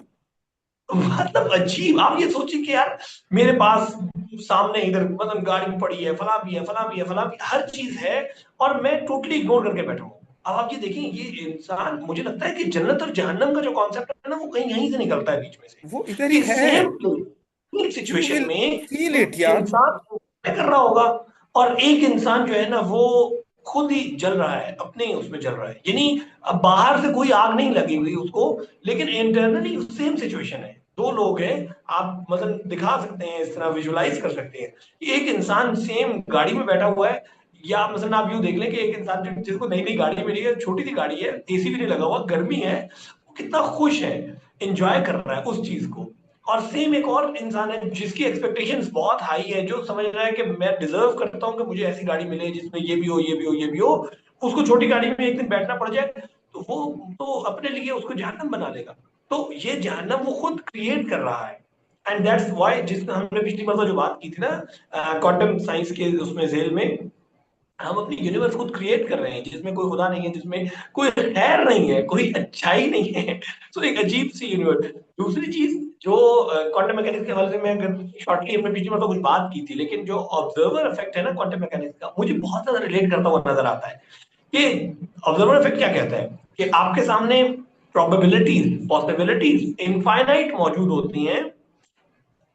मतलब अजीब। आप ये सोचिए कि यार मेरे पास सामने इधर मतलब गाड़ी पड़ी है, फला भी है, फला भी है, फला भी, हर चीज है, और मैं टोटली इग्नोर करके बैठा हूँ। अब आप ये देखिए, ये इंसान, मुझे लगता है कि जन्नत और जहन्नम का जो कॉन्सेप्ट है ना, वो कहीं यहीं से निकलता है बीच में से, वो इधर ही कि है। सेम यू सिचुएशन विल में फील इट एक यार। इंसान क्या कर रहा होगा, और एक इंसान जो है ना वो खुद ही जल रहा है, अपने ही उसमें जल रहा है, यानी अब बाहर से कोई आग नहीं लगी हुई उसको, लेकिन इंटरनली सेम सिचुएशन है। दो लोग हैं, आप मतलब दिखा सकते हैं, इस तरह विजुलाइज कर सकते हैं कि एक इंसान सेम गाड़ी में बैठा हुआ है, या मतलब आप यूं देख लें कि एक इंसान जिसको नई नई गाड़ी मिली है, छोटी सी गाड़ी है, एसी भी नहीं लगा हुआ, गर्मी है, वो कितना खुश है, एंजॉय कर रहा है उस चीज को। और सेम एक और इंसान है जिसकी एक्सपेक्टेशंस बहुत हाई है, जो समझ रहा है कि मैं डिजर्व करता हूँ कि मुझे ऐसी गाड़ी मिले जिसमें ये भी हो, ये भी हो, ये भी हो, उसको छोटी गाड़ी में एक दिन बैठना पड़ जाए, तो वो तो अपने लिए उसको जहन्नम बना लेगा। तो ये जहन्नम वो खुद क्रिएट कर रहा है। एंड दैट्स व्हाई, जिस हमने पिछली बार जो बात की थी ना, क्वांटम साइंस के उसमें जेल में, हम अपनी यूनिवर्स खुद क्रिएट कर रहे हैं जिसमें कोई खुदा नहीं है, जिसमें कोई खैर नहीं है, कोई अच्छाई नहीं है। तो एक अजीब सी यूनिवर्स। दूसरी चीज जो क्वांटम मैकेनिक्स के हवाले से मैं शॉर्टली हमने पिछली बार तो कुछ बात की थी, लेकिन जो ऑब्जर्वर इफेक्ट है ना क्वांटम मैकेनिक्स का, मुझे बहुत ज्यादा रिलेट करता हुआ नजर आता है। कि ऑब्जर्वर इफेक्ट क्या कहता है, कि आपके सामने प्रोबेबिलिटीज, पॉसिबिलिटीज इनफाइनाइट मौजूद होती हैं।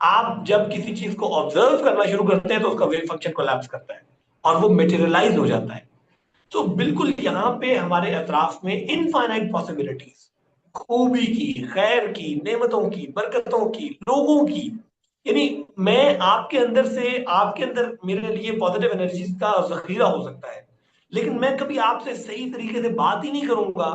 आप जब किसी चीज को ऑब्जर्व करना शुरू करते हैं तो उसका वेव फंक्शन कोलैप्स करता है और वो मेटेरियलाइज हो जाता है। तो बिल्कुल यहाँ पे हमारे अतराफ में इनफाइनाइट पॉसिबिलिटीज, खूबी की, खैर की, नेमतों की, बरकतों की, लोगों की, यानी मैं आपके अंदर से, आपके अंदर मेरे लिए पॉजिटिव एनर्जीज का जखीरा हो सकता है, लेकिन मैं कभी आपसे सही तरीके से बात ही नहीं करूंगा,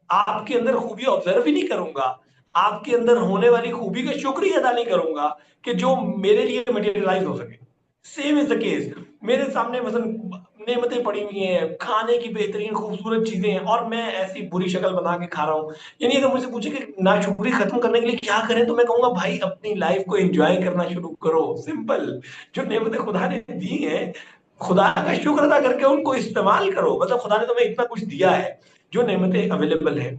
आपके अंदर खूबी ऑब्जर्व ही नहीं करूंगा, आपके अंदर होने वाली खूबी का शुक्र ही अदा नहीं करूंगा कि जो मेरे लिए मटेरियलाइज हो सके। सेम इज द केस, मेरे सामने मतलब नेमतें पड़ी हुई हैं, खाने की बेहतरीन खूबसूरत चीजें हैं, और मैं ऐसी बुरी शक्ल बना के खा रहा हूँ। यानी अगर मुझसे पूछे कि नाशुक्री खत्म करने के लिए क्या करें, तो मैं कहूंगा भाई अपनी लाइफ को एंजॉय करना शुरू करो, सिंपल। जो नेमतें खुदा ने दी हैं, खुदा का शुक्र अदा करके उनको इस्तेमाल करो। मतलब खुदा ने तुम्हें इतना कुछ दिया है, जो नेमतें अवेलेबल है,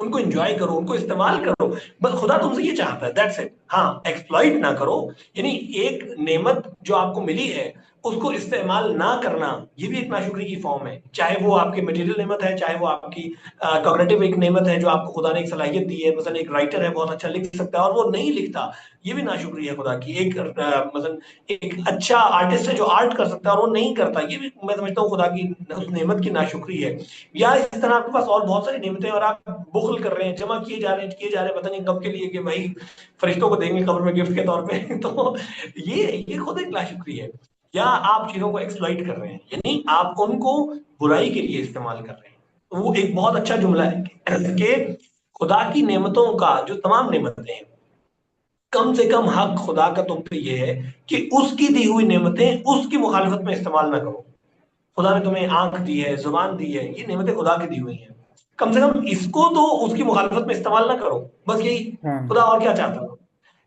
उनको एंजॉय करो, उनको इस्तेमाल करो। बस खुदा तुमसे ये चाहता है, दैट्स इट। हाँ, एक्सप्लॉइट ना करो, यानी एक नेमत जो आपको मिली है उसको इस्तेमाल ना करना, ये भी एक नाशुक्री की फॉर्म है। चाहे वो आपकी मटेरियल नेमत है, चाहे वो आपकी कॉग्निटिव एक नेमत है जो आपको खुदा ने एक सलाहियत दी है, मतलब एक राइटर है बहुत अच्छा लिख सकता है और वो नहीं लिखता, ये भी नाशुक्री है खुदा की। एक मतलब एक अच्छा आर्टिस्ट है जो आर्ट कर सकता है और वो नहीं करता, ये भी मैं समझता हूँ खुदा की उस नेमत की नाशुक्री है। या इस तरह आपके पास और बहुत सारी नेमतें हैं और आप बुखल कर रहे हैं, जमा किए जा रहे हैं, किए जा रहे हैं, पता नहीं कब के लिए, कि भाई फरिश्तों को देंगे कब्र में गिफ्ट के तौर पे। तो ये खुद एक नाशुक्री है। या आप चीजों को एक्सप्लॉइट कर रहे हैं, यानी आप उनको बुराई के लिए इस्तेमाल कर रहे हैं। तो वो एक बहुत अच्छा जुमला है कि खुदा की नेमतों का, जो तमाम नेमतें हैं, कम से कम हक खुदा का तुम पे ये है कि उसकी दी हुई नेमतें उसकी मुखालफत में इस्तेमाल ना करो। खुदा ने तुम्हें आंख दी है, जुबान दी है, ये नेमतें खुदा की दी हुई हैं, कम से कम इसको तो उसकी मुखालफत में इस्तेमाल ना करो। बस यही खुदा हाँ। और क्या चाहता है,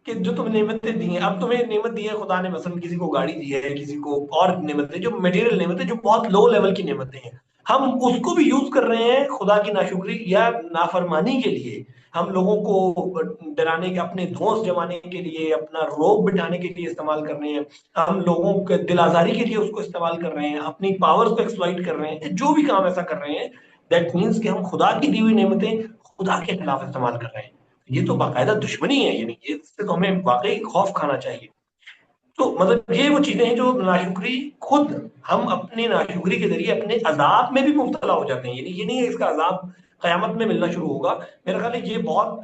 कि जो तुम्हें नेमतें दी हैं, अब तुम्हें नेमत दी है खुदा ने, मसलन किसी को गाड़ी दी है, किसी को और नेमतें, जो मटेरियल नेमतें, जो बहुत लो लेवल की नेमतें हैं, हम उसको भी यूज कर रहे हैं खुदा की नाशुक्री या नाफरमानी के लिए। हम लोगों को डराने के, अपने धौंस जमाने के लिए, अपना रोब बिठाने के लिए इस्तेमाल कर रहे हैं। हम लोगों के दिल आजारी के लिए उसको इस्तेमाल कर रहे हैं, अपनी पावर्स को एक्सप्लॉइट कर रहे हैं, जो भी काम ऐसा कर रहे हैं, दैट मीन्स कि हम खुदा की दी हुई नेमतें खुदा के खिलाफ इस्तेमाल कर रहे हैं। ये तो बाकायदा दुश्मनी है, यानी ये, इससे तो हमें वाकई खौफ खाना चाहिए। तो मतलब ये वो चीजें हैं जो नाशुक्री, खुद हम अपने नाशुक्री के जरिए अपने अजाब में भी मुब्तला हो जाते हैं। यानी ये नहीं है इसका अजाब कयामत में मिलना शुरू होगा, मेरा ख्याल है ये बहुत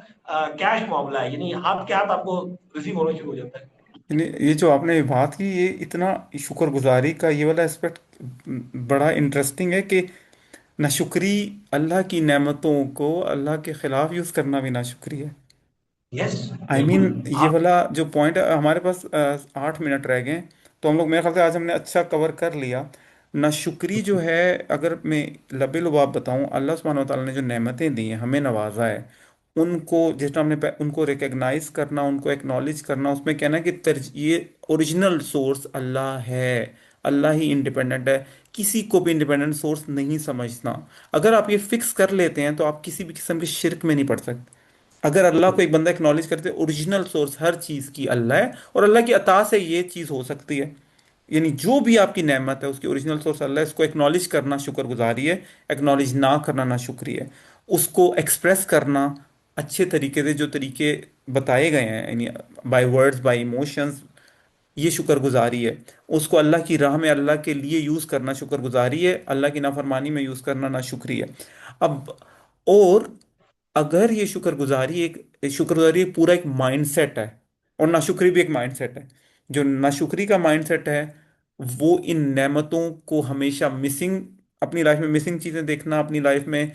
कैश मामला है, यानी हाथ के हाथ आपको रिसीव होना शुरू हो जाता है। ये जो आपने बात की, ये इतना शुक्रगुजारी का ये वाला एस्पेक्ट बड़ा इंटरेस्टिंग है कि नाशुक्री, अल्लाह की नेमतों को अल्लाह के खिलाफ यूज करना भी नाशुक्री है। यस, आई मीन बिल्कुल। ये वाला जो पॉइंट है, हमारे पास 8 मिनट रह गए हैं, तो हम लोग मेरे ख्याल से आज हमने अच्छा कवर कर लिया। नाशुक्री जो है, अगर मैं लबे लुबाब बताऊं, अल्लाह सुब्हानहू व तआला ने जो नेमतें दी हैं, हमें नवाजा है, उनको जिस तरह हमने उनको रिकग्नाइज करना, उनको एक्नॉलेज करना, उसमें कहना कि ये ओरिजिनल सोर्स अल्लाह है, अल्लाह ही इंडिपेंडेंट है, किसी को भी इंडिपेंडेंट सोर्स नहीं समझना। अगर आप ये फिक्स कर लेते हैं तो आप किसी भी किस्म के शिरक में नहीं पड़ सकते। अगर अल्लाह को एक बंदा एक्नॉलेज करते ओरिजिनल सोर्स हर चीज की अल्लाह है, और अल्लाह की अता से ये चीज हो सकती है, यानी जो भी आपकी नेमत है उसकी ओरिजिनल सोर्स अल्लाह है, इसको एक्नॉलेज करना शुक्रगुजारी है, एक्नॉलेज ना करना ना शुक्रिया है। उसको एक्सप्रेस करना अच्छे तरीके से, जो तरीके बताए गए हैं, यानी बाय वर्ड्स बाय इमोशंस, ये शुक्रगुजारी है। उसको अल्लाह की राह में अल्लाह के लिए यूज़ करना शुक्रगुजारी है, अल्लाह की नाफरमानी में यूज़ करना ना शुक्रिया। अब और अगर ये शुक्रगुजारी एक पूरा एक माइंडसेट है, और नाशुक्री भी एक माइंडसेट है। जो नाशुक्री का माइंडसेट है वो इन नेमतों को हमेशा मिसिंग, अपनी लाइफ में मिसिंग चीजें देखना, अपनी लाइफ में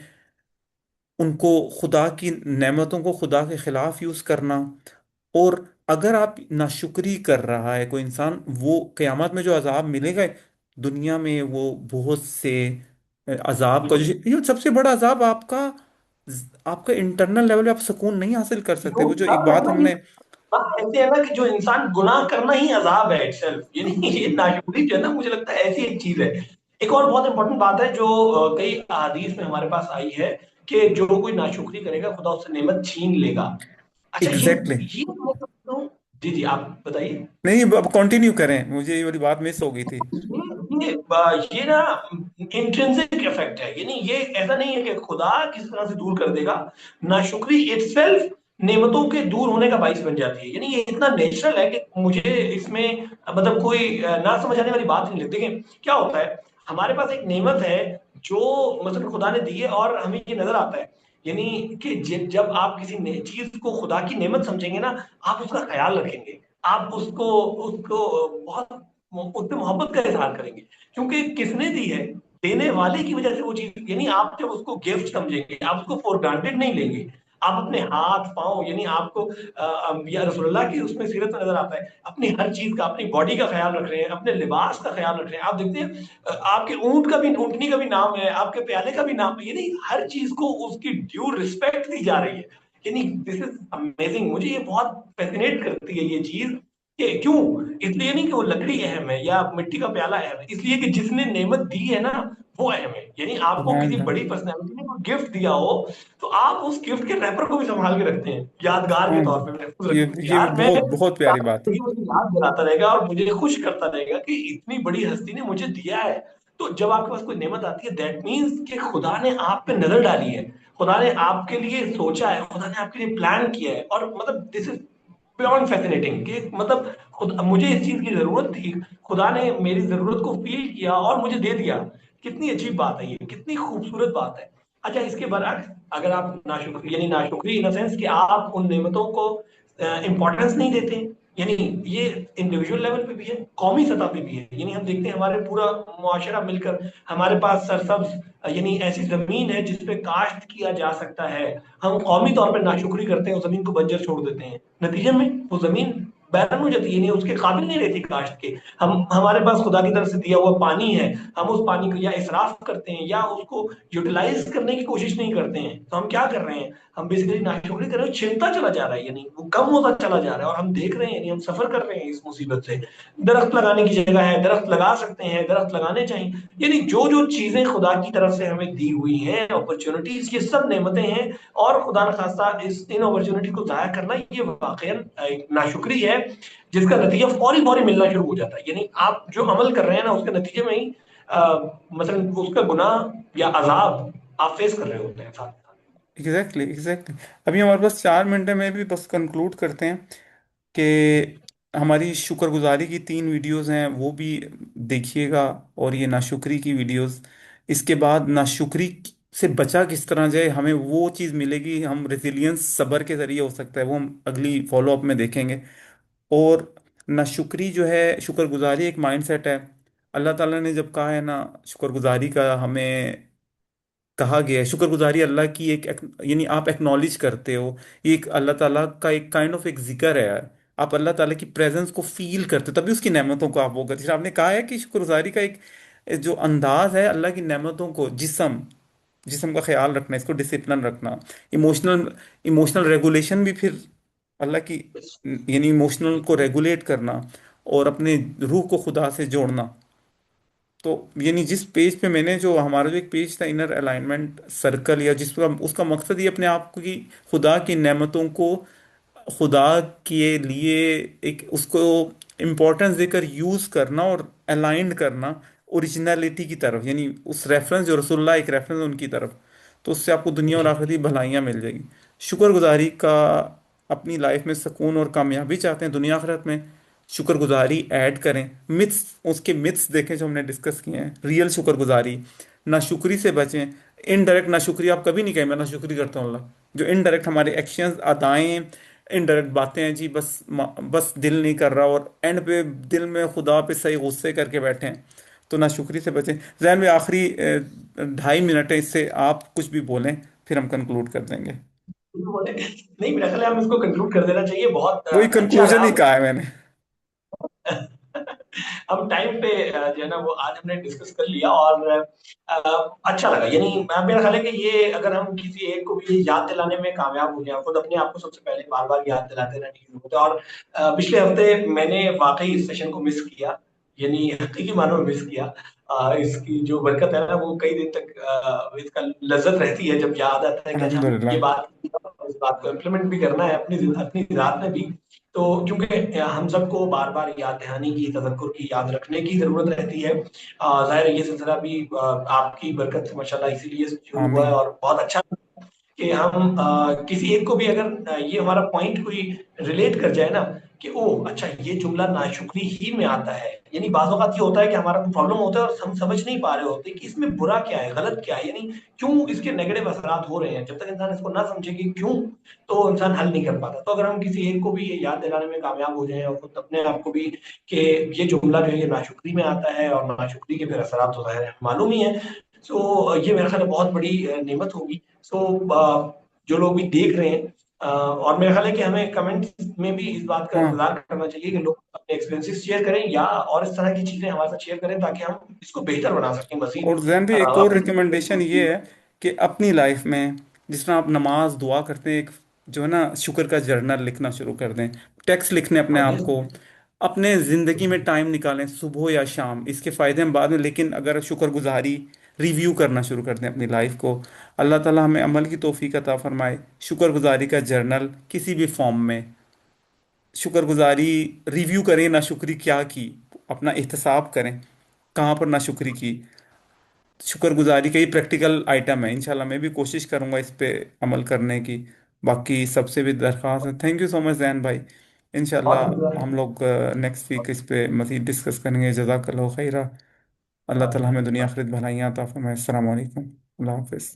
उनको, खुदा की नेमतों को खुदा के खिलाफ यूज करना। और अगर आप नाशुक्री कर रहा है कोई इंसान, वो क़यामत में जो अजाब मिलेगा दुनिया में, वो बहुत से अजाब का, जो बिल्कुल। ये सबसे बड़ा अजाब आपका, आपका इंटरनल लेवल पे आप सुकून नहीं हासिल कर सकते। वो जो एक बात मतलब ये हमने, बात ऐसे है ना कि जो इंसान गुनाह करना ही अजाब है इटसेल्फ, यानी ये नाशुक्री जो है ना, मुझे लगता है ऐसी एक चीज है। एक और बहुत इंपॉर्टेंट बात है जो कई अहादीस में हमारे पास आई है, कि जो कोई नाशुक्री करेगा खुदा उससे नेमत छीन लेगा। अच्छा, एग्जैक्टली ये मैं समझता हूँ। जी जी, आप बताइए। नहीं, अब कंटिन्यू करें, मुझे ये वाली बात मिस हो गई थी। ये ना इंट्रिंसिक इफेक्ट है, यानी ये ऐसा नहीं है कि खुदा किसी तरह से दूर कर देगा। नाशुक्री इटसेल्फ नेमतों के दूर होने का बाइस बन जाती है, यानी ये इतना नेचुरल है कि मुझे इसमें मतलब कोई ना समझ आने वाली बात नहीं लगती। देखिए क्या होता है, हमारे पास एक नेमत है जो मतलब खुदा ने दी है, और हमें ये नजर आता है, यानी कि जब आप किसी चीज को खुदा की नेमत समझेंगे ना, आप उसका ख्याल रखेंगे, आप उसको उसको बहुत उस पे मोहब्बत का इजहार करेंगे, क्योंकि किसने दी है, देने वाले की वजह से वो चीज, यानी आप जब उसको गिफ्ट समझेंगे, आप उसको फॉर ग्रांटेड नहीं लेंगे। आप अपने हाथ पांव, यानी आपको या रसूलुल्लाह की उसमें सीरत में नजर आता है, अपनी हर चीज का, अपनी बॉडी का ख्याल रख रहे हैं, अपने लिबास का ख्याल रख रहे हैं। आप देखते हैं आपके ऊंट का भी, ऊंटनी का भी नाम है, आपके प्याले का भी नाम है, यानी हर चीज को उसकी ड्यू रिस्पेक्ट दी जा रही है। यानी दिस इज अमेजिंग, मुझे ये बहुत फैसिनेट करती है ये चीज। कि क्यों? इसलिए नहीं कि वो लकड़ी अहम है या मिट्टी का प्याला अहम है, इसलिए कि जिसने नेमत दी है ना, वो अहम है। यानी आपको सुभान किसी अल्लाह। बड़ी पर्सनैलिटी ने कोई गिफ्ट दिया हो, तो आप उस गिफ्ट के रैपर को भी संभाल के रखते हैं, यादगार के सुभान तौर पे अल्लाह। महफूज ये रखते हैं। ये यार मैं बहुत बहुत प्यारी बात है। ये मुझे याद दिलाता रहेगा और मुझे खुश करता रहेगा कि इतनी बड़ी हस्ती ने मुझे दिया है। तो जब आपके पास कोई नेमत आती है, दैट मीन्स कि खुदा ने आप पे नजर डाली है, खुदा ने आपके लिए सोचा है, खुदा ने आपके लिए प्लान किया है, और मतलब दिस इज बियॉन्ड फैसिनेटिंग कि मतलब खुद मुझे इस चीज की जरूरत थी, खुदा ने मेरी जरूरत को फील किया और मुझे दे दिया। कितनी अजीब बात है ये, कितनी खूबसूरत बात है। अच्छा, इसके बरअक्स अगर आप नाशुक्री, यानी नाशुक्री इन सेंस कि आप उन नेमतों को इंपॉर्टेंस नहीं देते, यानी ये इंडिविजुअल लेवल पे भी है, कौमी सतह पे भी है। यानी हम देखते हैं हमारे पूरा मुआशरा मिलकर, हमारे पास सरसब्ज यानी ऐसी जमीन है जिस पे काश्त किया जा सकता है, हम कौमी तौर पर नाशुक्री करते हैं, उस जमीन को बंजर छोड़ देते हैं, नतीजे में वो जमीन बैरन हो जाती है, यानी उसके काबिल नहीं रहती काश्त के। हम, हमारे पास खुदा की तरफ से दिया हुआ पानी है, हम उस पानी को या इसराफ करते हैं या उसको यूटिलाइज करने की कोशिश नहीं करते हैं, तो हम क्या कर रहे हैं, हम बेसिकली नाशुक्री कर रहे हैं, छिनता चला जा रहा है, यानी वो कम होता चला जा रहा है, और हम देख रहे हैं, यानी हम सफर कर रहे हैं इस मुसीबत से। दरख्त लगाने की जगह है, दरख्त लगा सकते हैं, दरख्त लगाने चाहिए, यानी जो जो चीजें खुदा की तरफ से हमें दी हुई हैं, अपॉर्चुनिटीज, ये सब नेमतें हैं। और खुदा न खास्ता इस इन अपॉर्चुनिटी को जाया करना, ये वाकई एक नाशुक्री है, जिसका नतीजा फौरी फौरी मिलना शुरू हो जाता है, यानी आप जो अमल कर रहे हैं ना, उसके नतीजे में ही मतलब उसका गुनाह या अजाब आप फेस कर रहे होते हैं साथ। Exactly exactly. अभी हमारे पास 4 मिनट है, में भी बस कंक्लूड करते हैं कि हमारी शुक्रगुजारी की 3 वीडियोस हैं, वो भी देखिएगा, और ये नाशुक्री की वीडियोस। इसके बाद नाशुक्री से बचा किस तरह जाए, हमें वो चीज़ मिलेगी, हम रेजिलियंस सब्र के ज़रिए हो सकता है, वो हम अगली फॉलोअप में देखेंगे। और नाशुक्री जो है, शुक्रगुजारी एक माइंडसेट है। अल्लाह ताला ने जब कहा है ना, शुक्रगुजारी का हमें कहा गया है, शुक्रगुजारी अल्लाह की यानी आप एक्नॉलेज करते हो, ये एक अल्लाह ताला का एक काइंड ऑफ एक जिक्र है यार। आप अल्लाह ताला की प्रेजेंस को फील करते हो, तभी उसकी नेमतों को आप वो करते हो। जैसे आपने कहा है कि शुक्रगुजारी का एक जो अंदाज है, अल्लाह की नेमतों को, जिसम जिसम का ख्याल रखना, इसको डिसिप्लिन रखना, इमोशनल इमोशनल रेगुलेशन भी फिर अल्लाह की, यानी इमोशनल को रेगुलेट करना, और अपने रूह को खुदा से जोड़ना, तो यानी जिस पेज पे मैंने, जो हमारा जो एक पेज था इनर अलाइनमेंट सर्कल, या जिसका उसका मकसद ये अपने आप की खुदा की नेमतों को खुदा के लिए एक उसको इम्पोर्टेंस देकर यूज करना और अलाइंड करना ओरिजिनलिटी की तरफ, यानी उस रेफरेंस जो रसूलुल्लाह एक रेफरेंस उनकी तरफ। तो उससे आपको दुनिया और जी आखिरत की भलाइयाँ मिल जाएगी। शुक्रगुजारी का, अपनी लाइफ में सुकून और कामयाबी चाहते हैं दुनिया आखिरत में, शुक्रगुजारी ऐड करें। मिथ्स, उसके मिथ्स देखें जो हमने डिस्कस किए हैं, रियल शुक्रगुजारी, नाशुक्री से बचें। इनडायरेक्ट नाशुक्री आप कभी नहीं कहें मैं नाशुक्री करता हूँ अल्लाह। जो इनडायरेक्ट हमारे एक्शंस, अदाएं, इनडायरेक्ट बातें हैं जी, बस बस दिल नहीं कर रहा और एंड पे दिल में खुदा पे सही गुस्से करके बैठे हैं, तो नाशुक्री से बचें। जहन में आखिरी 2.5 मिनट है, इससे आप कुछ भी बोलें, फिर हम कंक्लूड कर देंगे। बोले नहीं, मेरा ख्याल है हम इसको कंक्लूड कर देना चाहिए। बहुत वही अच्छा कंक्लूजन ही रहा। कहा है मैंने। हम टाइम पे जो है ना वो आज हमने डिस्कस कर लिया, और अच्छा लगा। यानी मेरा ख्याल है कि ये अगर हम किसी एक को भी याद दिलाने में कामयाब हो जाए, खुद अपने आप को सबसे पहले बार बार याद दिलाते रहने की जरूरत है। और पिछले हफ्ते मैंने वाकई इस सेशन को मिस किया, यानी हकीकी मानों में मिस किया। इसकी जो बरकत है ना वो कई दिन तक इसका लज्जत रहती है, जब याद आता है कि अच्छा हम ये अल्हम्दुलिल्लाह। बात की और इस बात को इम्प्लीमेंट भी करना है अपनी ज़ात में भी। तो क्योंकि हम सबको बार बार याद दहानी की, तज़क्कुर की, याद रखने की ज़रूरत रहती है। ज़ाहिर है ये सिलसिला भी आपकी बरकत से माशाल्लाह इसीलिए शुरू हुआ है, आमीन। और बहुत अच्छा कि हम किसी एक को भी अगर ये हमारा पॉइंट कोई रिलेट कर जाए ना, कि ओ अच्छा ये जुमला नाशुक्री ही में आता है। यानी बाज़ औक़ात ये होता है कि हमारा कोई प्रॉब्लम होता है और हम समझ नहीं पा रहे होते कि इसमें बुरा क्या है, गलत क्या है, यानी क्यों इसके नेगेटिव असरात हो रहे हैं। जब तक इंसान इसको ना समझे कि क्यों, तो इंसान हल नहीं कर पाता। तो अगर हम किसी एक को भी ये याद दिलाने में कामयाब हो जाएं, और खुद अपने आप को भी कि ये जुमला जो है ये नाशुक्री में आता है, और नाशुक्री के फिर असरात तो ज़ाहिर है मालूम ही है। सो ये मेरा ख्याल है बहुत बड़ी नेमत होगी। सो जो लोग भी देख रहे हैं, और मेरा ख्याल है कि हमें कमेंट्स में भी इस बात का हाँ, इंतजार करना चाहिए कि लोग अपने एक्सपीरियंसेस शेयर करें, या और इस तरह की चीजें हमारे साथ शेयर करें, ताकि हम इसको बेहतर बना सकें मजीद और जैन भी एक और अपनी रिकमेंडेशन जिंदगी ये है कि अपनी लाइफ में जिस तरह आप नमाज दुआ करते हैं, एक जो है ना शुक्र का जर्नल लिखना शुरू कर दें, टेक्स्ट लिखने अपने हाँ आप जी। को, अपने ज़िंदगी में टाइम निकालें सुबह या शाम, इसके फ़ायदे हम बाद में, लेकिन अगर शुक्रगुजारी रिव्यू करना शुरू कर दें अपनी लाइफ को, अल्लाह ताला हमें अमल की तौफीक अता फरमाए। शुक्रगुजारी का जर्नल किसी भी फॉर्म में, शुक्रगुजारी रिव्यू करें, नाशुक्री क्या की, अपना एहतसाब करें कहाँ पर नाशुक्री की। शुक्रगुजारी का ही प्रैक्टिकल आइटम है, इंशाल्लाह मैं भी कोशिश करूंगा इस पे अमल करने की। बाकी सबसे भी दरख्वास्त है, thank you so much Jain भाई। बहुत इंशाल्लाह हम शुक्रिया। लोग नेक्स्ट वीक इस पे मज़ीद डिस्कस करेंगे। जज़ाकल्लाहु खैरा। अल्लाह ताला हमें दुनिया आखिरत भलाइयाँ अता फरमाए। अस्सलाम वालेकुम। अल्लाह हाफिज़।